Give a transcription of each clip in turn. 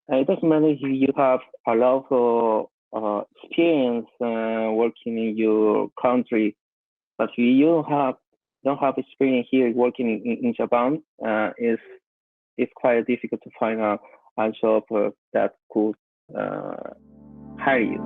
It doesn't matter if you have a lot of experience working in your country, but if you don't have experience here working in Japan, it's quite difficult to find a job that could uh, hire you.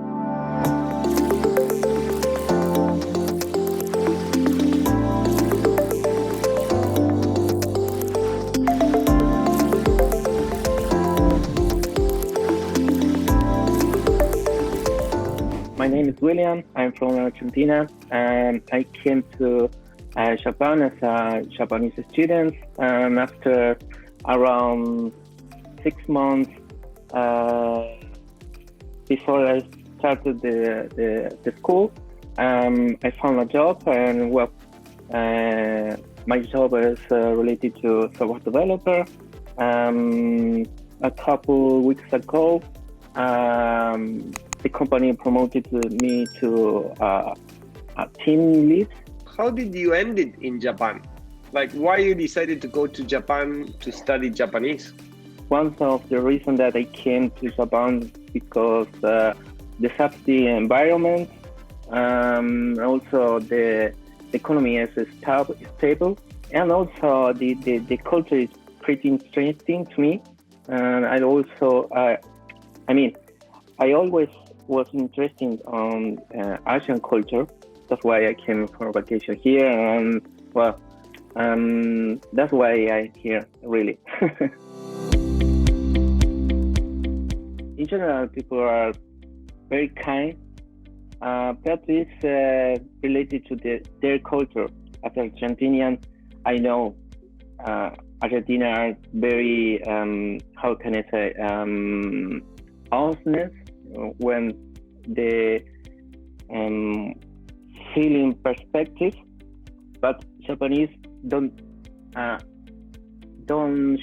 My name is William. I'm from Argentina, and I came to Japan as a Japanese student. After around 6 months uh, before I started the school, I found a job, and my job is related to software developer. A couple weeks ago, the company promoted me to a team lead. How did you end it in Japan? Like, why you decided to go to Japan to study Japanese? One of the reasons that I came to Japan because the safety environment, also the economy is stable, and also the culture is pretty interesting to me. And I also, I always was interested on Asian culture. That's why I came for vacation here, and that's why I'm here, really. In general, people are very kind, but it's related to their culture. As an Argentinian, I know Argentina are very, how can I say, honest when the feeling perspective, but Japanese don't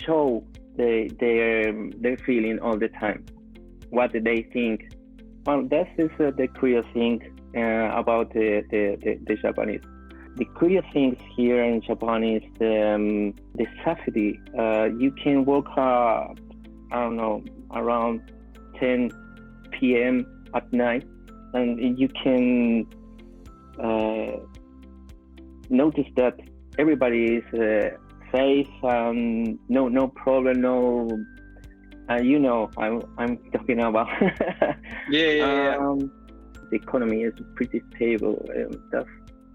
show their feeling all the time. What they think. Well, that is the curious thing about the Japanese. The curious things here in Japan is the safety. You can work, I don't know, around 10 p.m. at night, and you can notice that everybody is safe, no problem, no. You know, I'm talking about. Yeah. The economy is pretty stable, and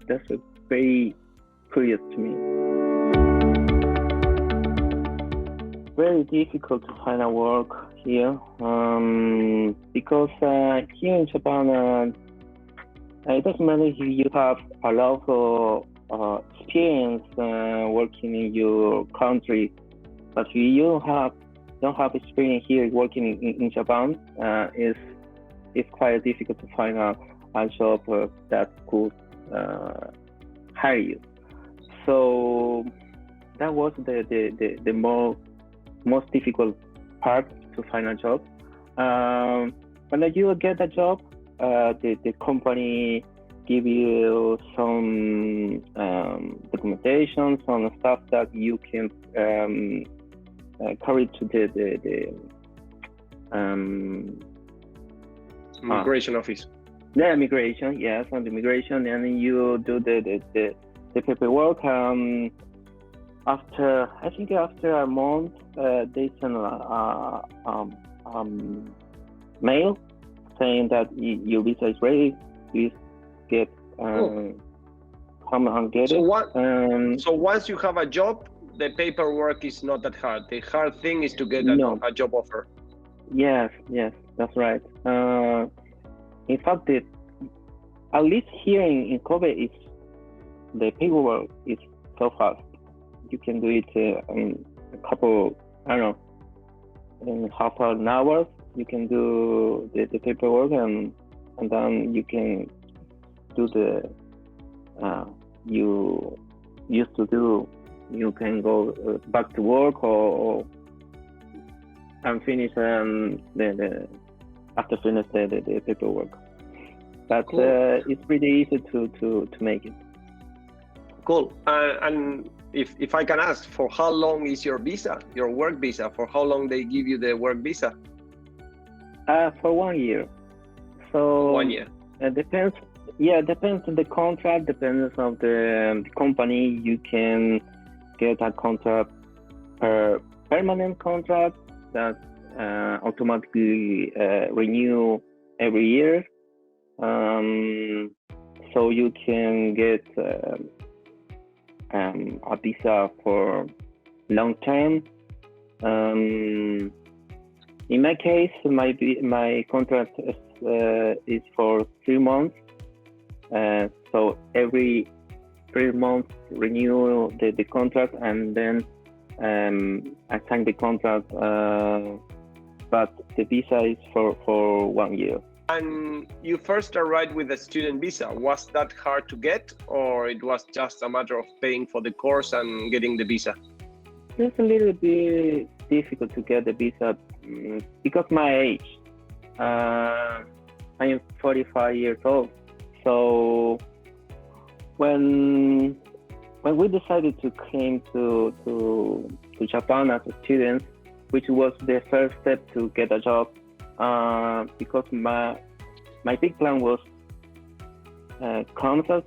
that's very curious to me. Very difficult to find a work here, because here in Japan, it doesn't matter if you have a lot of experience working in your country, but if you don't have experience here working in Japan, it's quite difficult to find a job that could hire you. So that was the most difficult part to find a job. When you get a job, the company give you some documentation, some stuff that you can carry to the immigration office. The immigration, yes, on the immigration, and you do the paperwork. After a month, they send a mail saying that your visa is ready. Please get come and get it. So once you have a job, the paperwork is not that hard. The hard thing is to get a job offer. Yes, that's right. In fact, at least here in Kobe, the paperwork is so fast. You can do it in a couple, I don't know, in half an hour. You can do the paperwork, and then you can do the you used to do. You can go back to work or and finish after finish the paperwork. But cool. It's pretty easy to make it. Cool. And if I can ask, for how long is your visa, your work visa? For how long they give you the work visa? For 1 year. So 1 year. it depends. Yeah, depends on the contract. Depends on the company. You can get a contract per permanent contract that automatically renew every year. So you can get a visa for long term. In my case, my contract is for 3 months. So every 3 months renew the contract, and then I sign the contract. But the visa is for 1 year. And you first arrived with a student visa. Was that hard to get, or it was just a matter of paying for the course and getting the visa? It's a little bit difficult to get the visa because my age. I am 45 years old. So when we decided to come to Japan as a student, which was the first step to get a job, because my big plan was come as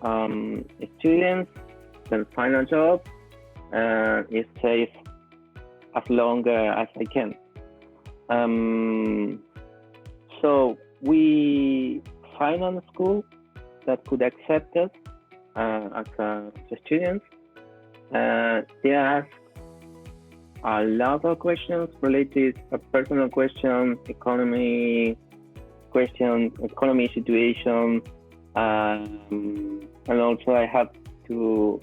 a student, then find a job, and stay as long as I can. So we find a school that could accept us as a student. They asked a lot of questions related to personal questions, economy situation, and also I had to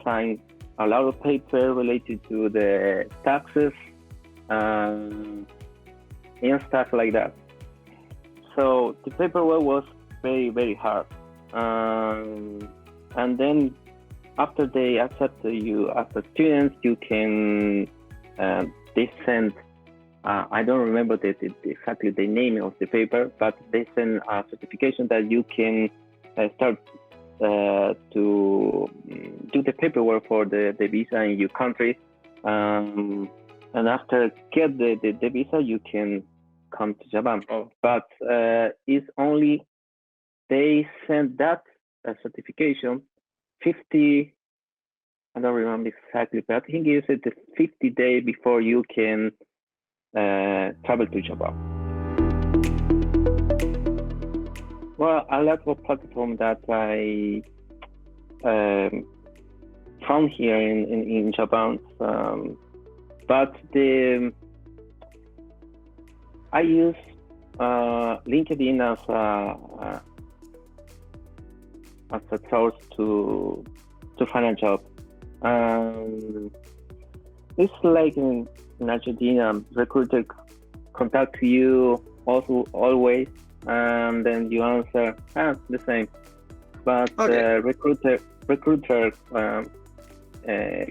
sign a lot of paper related to the taxes and stuff like that. So the paperwork was very, very hard. And then after they accept you as a student, you can they send I don't remember exactly the name of the paper, but they send a certification that you can start to do the paperwork for the visa in your country. And after get the visa, you can come to Japan. Oh. But it's only they send that certification 50. I don't remember exactly, but I think it's the 50 days before you can travel to Japan. Well, a lot of platforms that I found here in Japan, but I use LinkedIn as a source to find a job. It's like in Argentina, recruiter contact you also always, and then you answer the same. But Okay. recruiter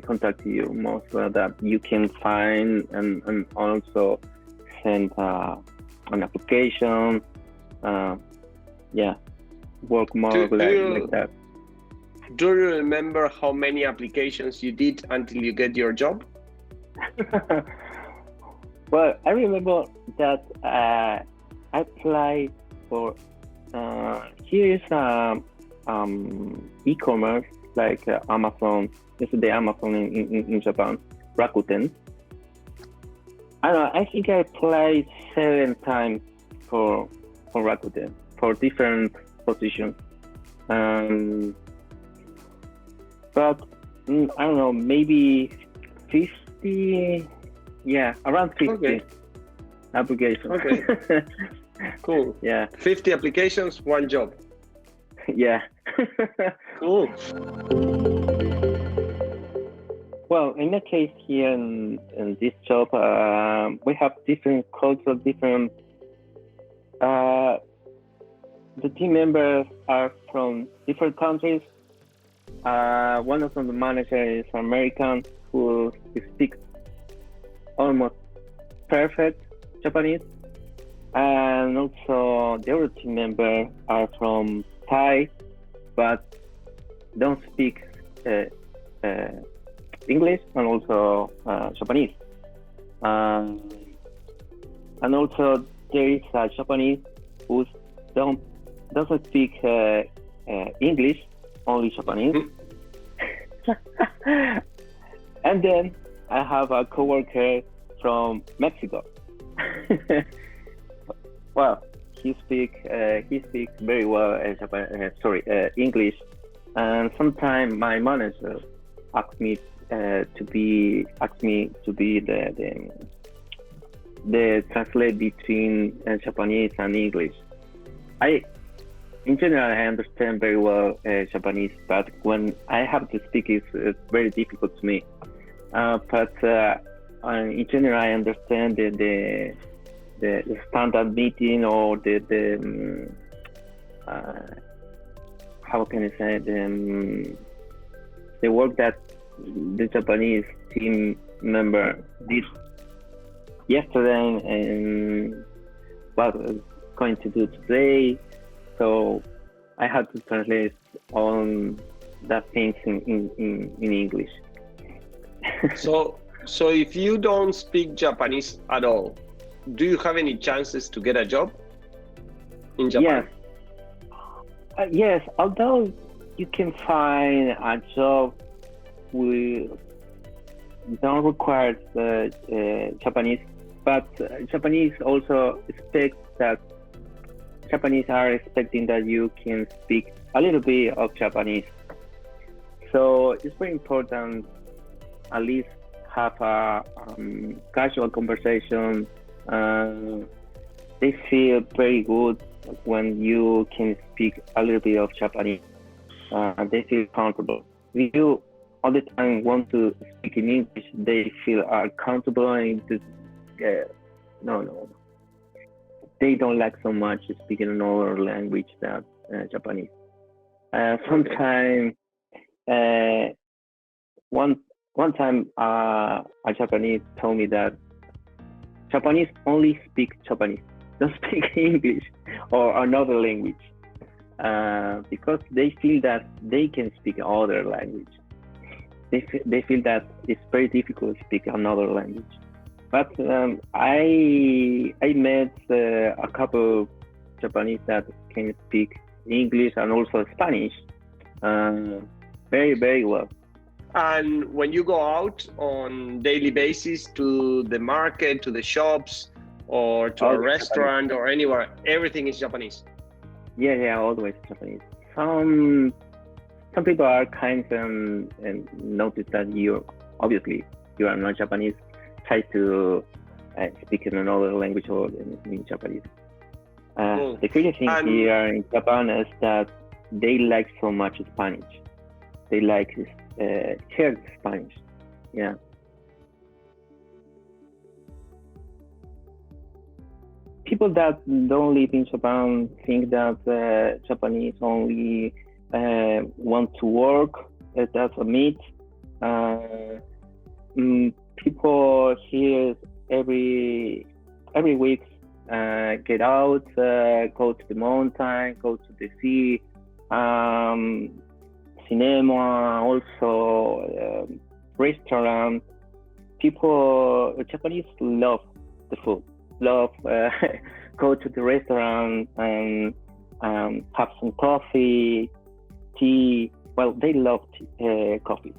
contact you most that you can find and also send an application. Work more like that. Do you remember how many applications you did until you get your job? Well, I remember that I applied for here is e-commerce like Amazon. This is the Amazon in Japan, Rakuten. I don't know. I think I applied 7 times for Rakuten for different positions. But I don't know, maybe 50, around 50 Okay. applications. Okay. Cool. Yeah. 50 applications, 1 job. Yeah. Cool. Well, in the case here in this job, we have different cultures, different. The team members are from different countries. One of the managers is American, who speaks almost perfect Japanese, and also the other team members are from Thai, but don't speak English and also Japanese. And also there is a Japanese who don't doesn't speak English, only Japanese. And then I have a coworker from Mexico. Well, he speaks very well English, and sometimes my manager asked me to be the translate between Japanese and English. In general, I understand very well Japanese, but when I have to speak, it's very difficult to me. But in general, I understand the standard meeting or the how can I say the work that the Japanese team member did yesterday and what is going to do today. So I had to translate on that things in English. So if you don't speak Japanese at all, do you have any chances to get a job in Japan? Yes, although you can find a job with don't require Japanese, but Japanese also expect that Japanese are expecting that you can speak a little bit of Japanese. So it's very important at least have a casual conversation. They feel very good when you can speak a little bit of Japanese. They feel comfortable. If you all the time want to speak in English, they feel comfortable and no. They don't like so much speaking another language than Japanese. Sometimes, one time, a Japanese told me that Japanese only speak Japanese, don't speak English or another language, because they feel that they can speak other language. They feel that it's very difficult to speak another language. But I met a couple of Japanese that can speak English and also Spanish very, very well. And when you go out on daily basis to the market, to the shops, or to a restaurant Japanese. Or anywhere, everything is Japanese. Yeah, always Japanese. Some people are kind and notice that you are not Japanese. Try to speak in another language or in Japanese. The crazy thing here in Japan is that they like so much Spanish. They like hear Spanish. Yeah. People that don't live in Japan think that Japanese only want to work. That's a myth. People here every week get out, go to the mountain, go to the sea, cinema, also restaurant. Japanese love the food, love go to the restaurant and have some coffee, tea. Well, they love coffee.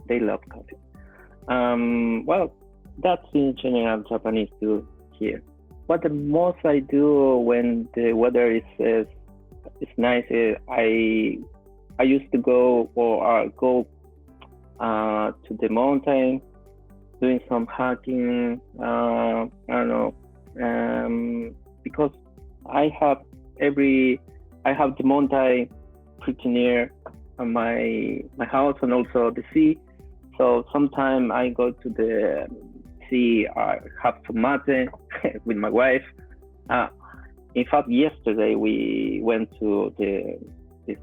They love coffee. Well, that's in general Japanese too here. What the most I do when the weather is nice, I used to go to the mountain, doing some hiking. I don't know, because I have the mountain pretty near my house and also the sea. So sometimes I go to the sea, I have some mate with my wife. In fact, yesterday we went to the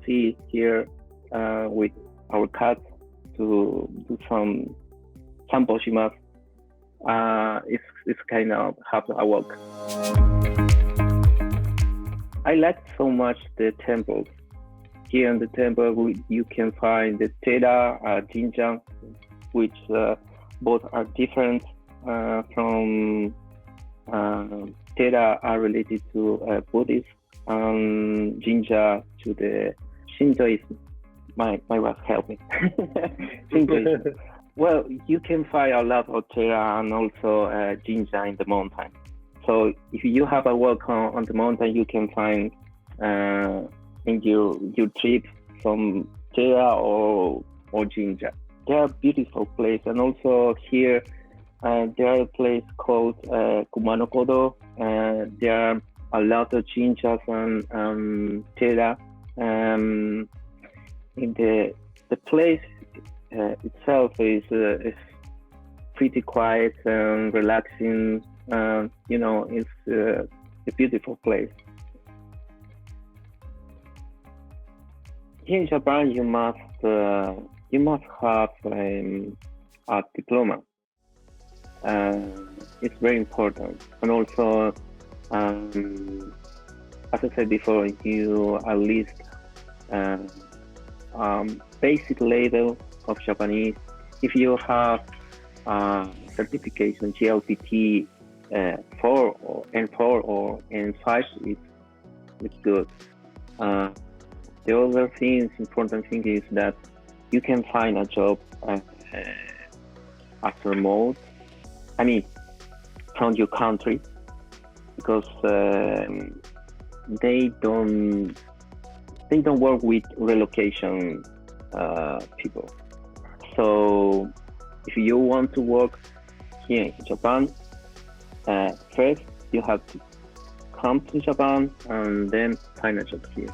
sea here with our cat to do some samposhimas. It's kind of have a walk. I like so much the temples. Here in the temple, you can find the Teda, Jinja, which both are different from Theta are related to Buddhism, and Jinja to the Shintoism. My wife helped me. Shintoism. Well, you can find a lot of Theta and also Jinja in the mountain. So if you have a walk on the mountain, you can find in your trip some Theta or Jinja. They are beautiful place, and also here there are a place called Kumano-Kodo. There are a lot of Jinjas and Theta. In the place itself is pretty quiet and relaxing. It's a beautiful place. Here in Japan, you must have a diploma. It's very important, and also, as I said before, you at least basic level of Japanese. If you have certification GLPT 4 or N4 or N5, it's good. The other important thing is that you can find a job as remote. I mean, from your country, because they don't work with relocation people. So if you want to work here in Japan, first you have to come to Japan and then find a job here.